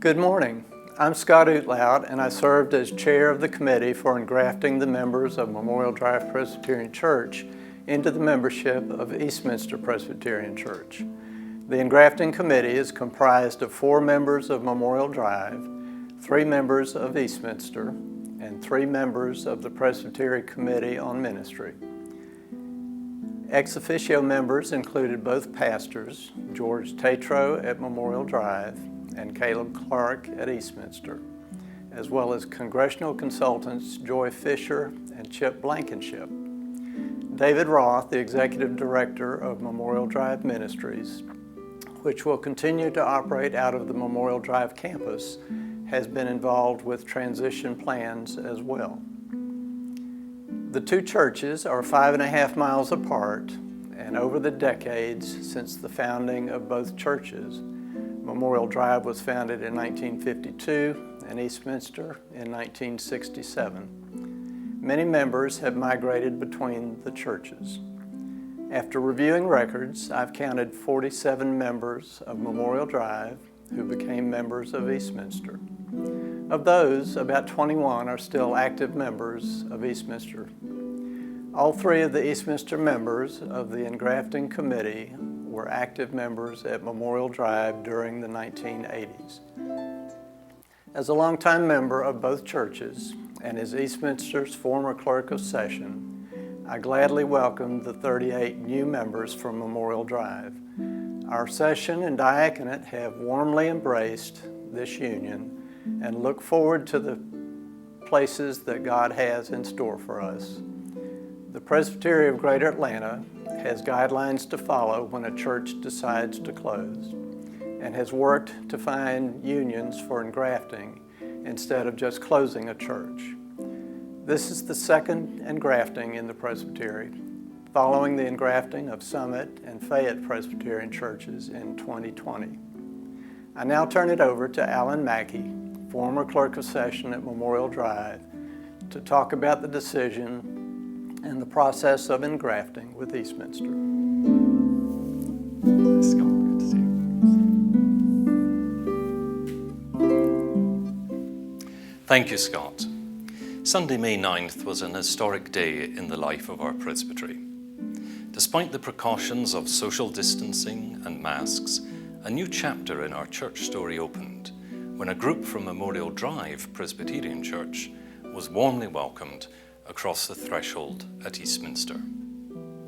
Good morning. I'm Scott Uthlaut, and I served as chair of the committee for engrafting the members of Memorial Drive Presbyterian Church into the membership of Eastminster Presbyterian Church. The engrafting committee is comprised of 4 members of Memorial Drive, 3 members of Eastminster, and 3 members of the Presbyterian Committee on Ministry. Ex officio members included both pastors, George Tatro at Memorial Drive and Caleb Clarke at Eastminster, as well as congressional consultants Joy Fisher and Chip Blankenship. David Roth, the executive director of Memorial Drive Ministries, which will continue to operate out of the Memorial Drive campus, has been involved with transition plans as well. The 2 churches are 5.5 miles apart, and over the decades since the founding of both churches, Memorial Drive was founded in 1952 and Eastminster in 1967. Many members have migrated between the churches. After reviewing records, I've counted 47 members of Memorial Drive who became members of Eastminster. Of those, about 21 are still active members of Eastminster. All 3 of the Eastminster members of the engrafting committee were active members at Memorial Drive during the 1980s. As a longtime member of both churches and as Eastminster's former clerk of session, I gladly welcome the 38 new members from Memorial Drive. Our session and diaconate have warmly embraced this union and look forward to the places that God has in store for us. The Presbytery of Greater Atlanta has guidelines to follow when a church decides to close and has worked to find unions for engrafting instead of just closing a church. This is the second engrafting in the Presbytery, following the engrafting of Summit and Fayette Presbyterian churches in 2020. I now turn it over to Alan Mackie, former clerk of session at Memorial Drive, to talk about the decision and the process of engrafting with Eastminster. Scott, good to see you. Thank you, Scott. Sunday, May 9th was an historic day in the life of our presbytery. Despite the precautions of social distancing and masks, a new chapter in our church story opened when a group from Memorial Drive Presbyterian Church was warmly welcomed across the threshold at Eastminster.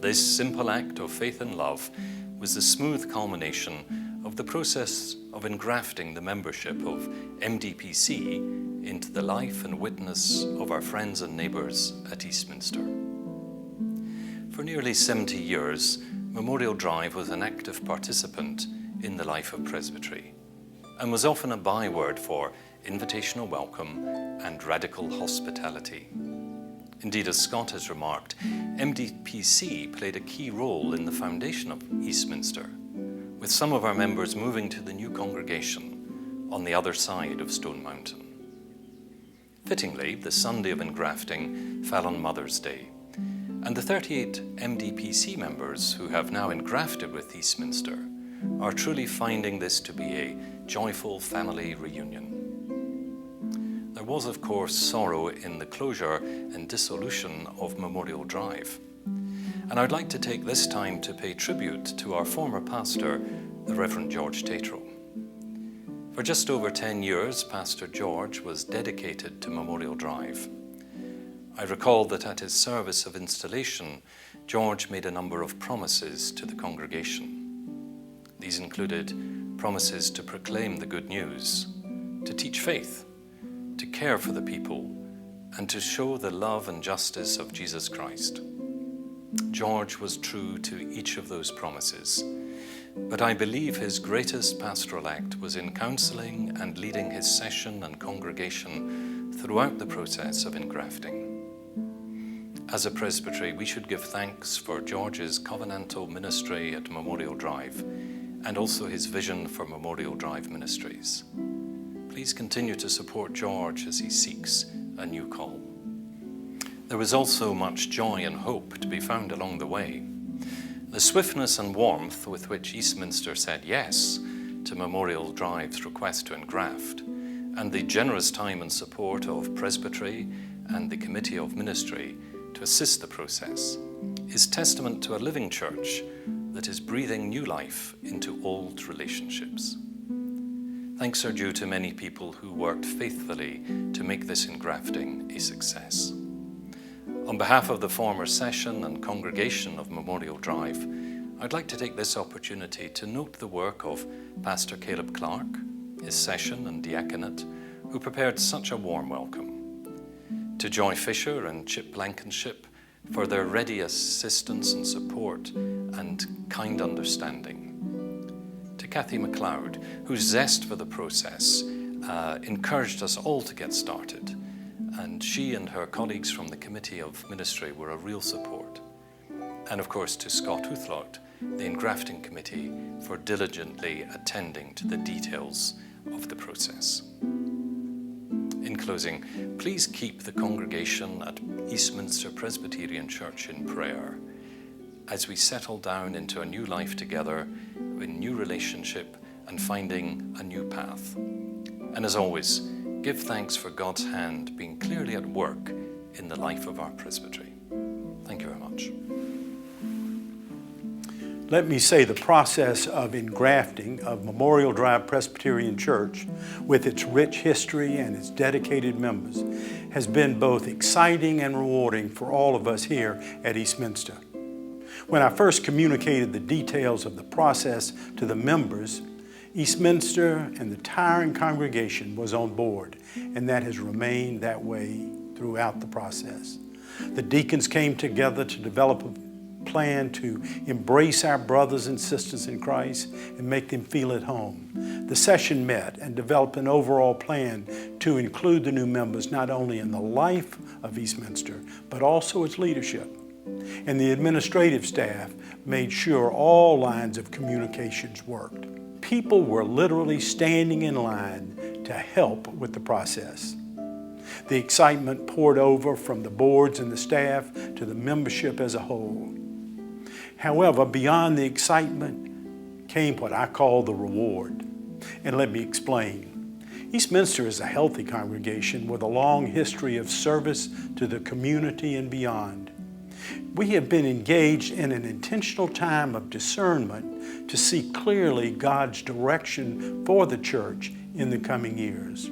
This simple act of faith and love was the smooth culmination of the process of engrafting the membership of MDPC into the life and witness of our friends and neighbours at Eastminster. For nearly 70 years, Memorial Drive was an active participant in the life of presbytery and was often a byword for invitational welcome and radical hospitality. Indeed, as Scott has remarked, MDPC played a key role in the foundation of Eastminster, with some of our members moving to the new congregation on the other side of Stone Mountain. Fittingly, the Sunday of engrafting fell on Mother's Day, and the 38 MDPC members who have now engrafted with Eastminster are truly finding this to be a joyful family reunion. There was, of course, sorrow in the closure and dissolution of Memorial Drive. And I'd like to take this time to pay tribute to our former pastor, the Reverend George Tatro. For just over 10 years, Pastor George was dedicated to Memorial Drive. I recall that at his service of installation, George made a number of promises to the congregation. These included promises to proclaim the good news, to teach faith, to care for the people, and to show the love and justice of Jesus Christ. George was true to each of those promises, but I believe his greatest pastoral act was in counseling and leading his session and congregation throughout the process of engrafting. As a presbytery, we should give thanks for George's covenantal ministry at Memorial Drive and also his vision for Memorial Drive Ministries. Please continue to support George as he seeks a new call. There was also much joy and hope to be found along the way. The swiftness and warmth with which Eastminster said yes to to Memorial Drive's request to engraft, and the generous time and support of Presbytery and the Committee of Ministry to assist the process, is testament to a living church that is breathing new life into old relationships. Thanks are due to many people who worked faithfully to make this engrafting a success. On behalf of the former session and congregation of Memorial Drive, I'd like to take this opportunity to note the work of Pastor Caleb Clarke, his session and diaconate, who prepared such a warm welcome. To Joy Fisher and Chip Blankenship for their ready assistance and support and kind understanding. To Kathy MacLeod, whose zest for the process encouraged us all to get started, and she and her colleagues from the Committee of Ministry were a real support. And of course to Scott Uthlaut, the Engrafting Committee, for diligently attending to the details of the process. In closing, please keep the congregation at Eastminster Presbyterian Church in prayer as we settle down into a new life together, a new relationship, and finding a new path. And as always, give thanks for God's hand being clearly at work in the life of our presbytery. Thank you very much. Let me say the process of engrafting of Memorial Drive Presbyterian Church, with its rich history and its dedicated members, has been both exciting and rewarding for all of us here at Eastminster. When I first communicated the details of the process to the members, Eastminster and the entire congregation was on board, and that has remained that way throughout the process. The deacons came together to develop a plan to embrace our brothers and sisters in Christ and make them feel at home. The session met and developed an overall plan to include the new members not only in the life of Eastminster, but also its leadership. And the administrative staff made sure all lines of communications worked. People were literally standing in line to help with the process. The excitement poured over from the boards and the staff to the membership as a whole. However, beyond the excitement came what I call the reward. And let me explain. Eastminster is a healthy congregation with a long history of service to the community and beyond. We have been engaged in an intentional time of discernment to see clearly God's direction for the church in the coming years.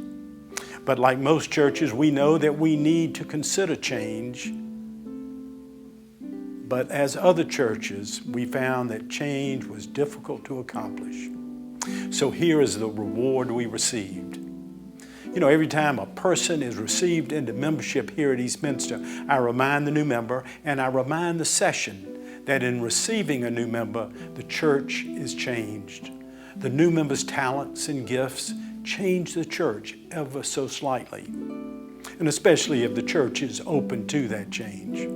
But like most churches, we know that we need to consider change. But as other churches, we found that change was difficult to accomplish. So here is the reward we received. You know, every time a person is received into membership here at Eastminster, I remind the new member and I remind the session that in receiving a new member, the church is changed. The new member's talents and gifts change the church ever so slightly, and especially if the church is open to that change.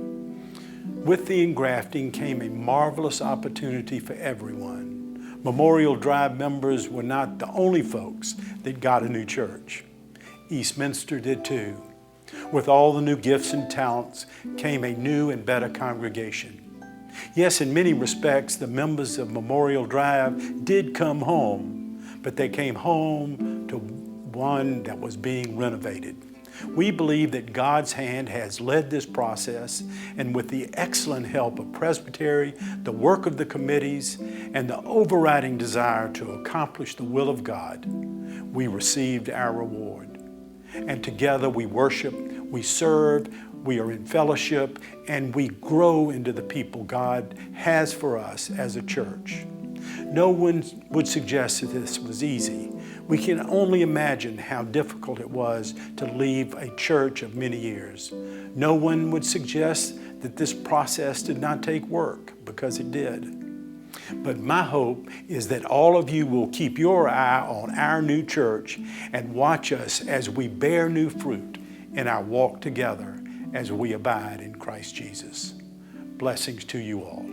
With the engrafting came a marvelous opportunity for everyone. Memorial Drive members were not the only folks that got a new church. Eastminster did too. With all the new gifts and talents came a new and better congregation. Yes, in many respects, the members of Memorial Drive did come home, but they came home to one that was being renovated. We believe that God's hand has led this process, and with the excellent help of Presbytery, the work of the committees, and the overriding desire to accomplish the will of God, we received our reward. And together we worship, we serve, we are in fellowship, and we grow into the people God has for us as a church. No one would suggest that this was easy. We can only imagine how difficult it was to leave a church of many years. No one would suggest that this process did not take work, because it did. But my hope is that all of you will keep your eye on our new church and watch us as we bear new fruit in our walk together as we abide in Christ Jesus. Blessings to you all.